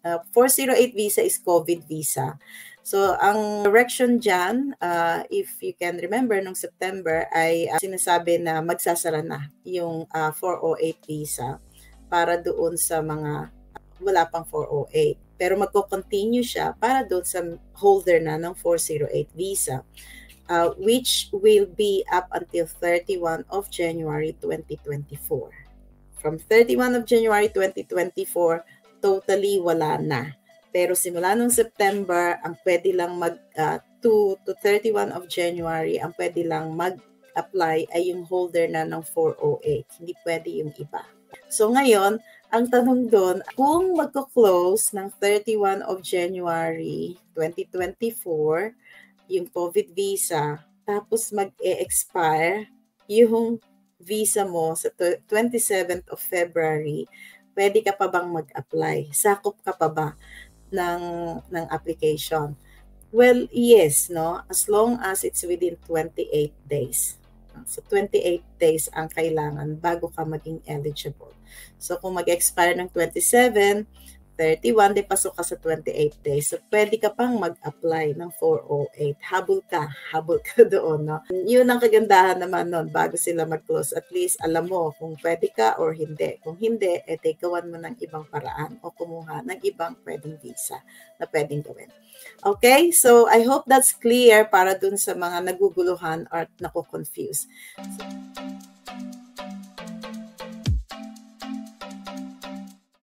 408 visa is COVID visa. So, ang direction dyan, if you can remember, nung September ay sinasabi na magsasara na yung 408 visa para doon sa mga wala pang 408. Pero magko-continue siya para doon sa holder na ng 408 visa, which will be up until 31 of January 2024. From 31 of January 2024, totally wala na. Pero simula nung September, ang pwede lang to 31 of January, ang pwede lang mag-apply ay yung holder na ng 408. Hindi pwede yung iba. So ngayon, ang tanong doon, kung magko-close ng 31 of January 2024, yung COVID visa, tapos mag-e-expire yung visa mo sa 27th of February, pwede ka pa bang mag-apply? Sakop ka pa ba ng application? Well, yes, no? As long as it's within 28 days. So, 28 days ang kailangan bago ka maging eligible. So, kung mag-expire ng 27, 31, di pasok ka sa 28 days. So, pwede ka pang mag-apply ng 408. Habol ka doon, no? Yun ang kagandahan naman nun, bago sila mag-close. At least, alam mo kung pwede ka or hindi. Kung hindi, gawan mo ng ibang paraan o kumuha ng ibang pwedeng visa na pwedeng gawin. Okay? So, I hope that's clear para dun sa mga naguguluhan or nako-confuse. So,